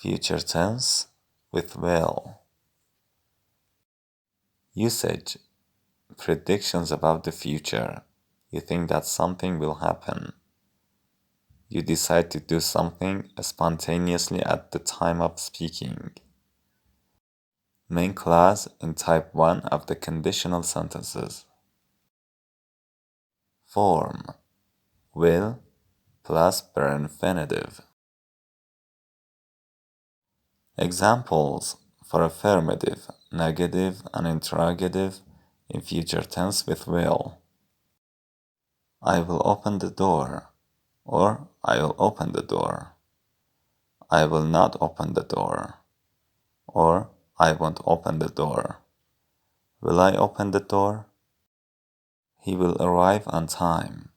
Future tense with will. Usage: predictions about the future. You think that something will happen. You decide to do something spontaneously at the time of speaking. Main clause in type 1 of the conditional sentences. Form: will plus infinitive. Examples for affirmative, negative, and interrogative in future tense with will. I will open the door, or I will open the door. I will not open the door, or I won't open the door. Will I open the door? He will arrive on time,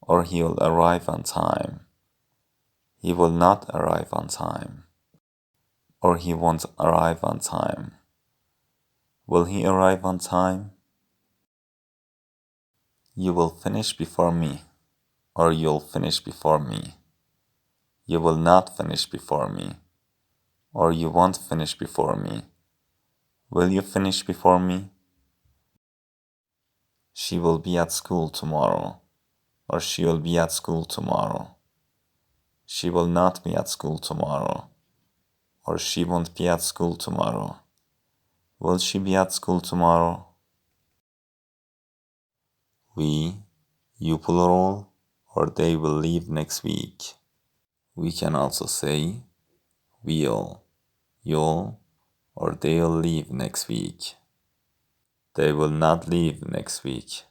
or he will arrive on time. He will not arrive on time, or he won't arrive on time. Will he arrive on time? You will finish before me, or you'll finish before me. You will not finish before me, or you won't finish before me. Will you finish before me? She will be at school tomorrow, or she will be at school tomorrow. She will not be at school tomorrow, or she won't be at school tomorrow. Will she be at school tomorrow? We, you plural, or they will leave next week. We can also say will, you'll, or they'll leave next week. They will not leave next week,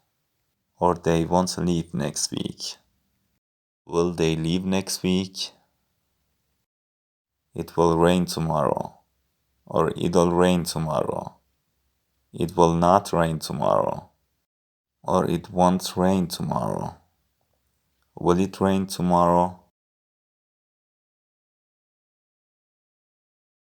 or they won't leave next week. Will they leave next week? It will rain tomorrow, or it'll rain tomorrow. It will not rain tomorrow, or it won't rain tomorrow. Will it rain tomorrow?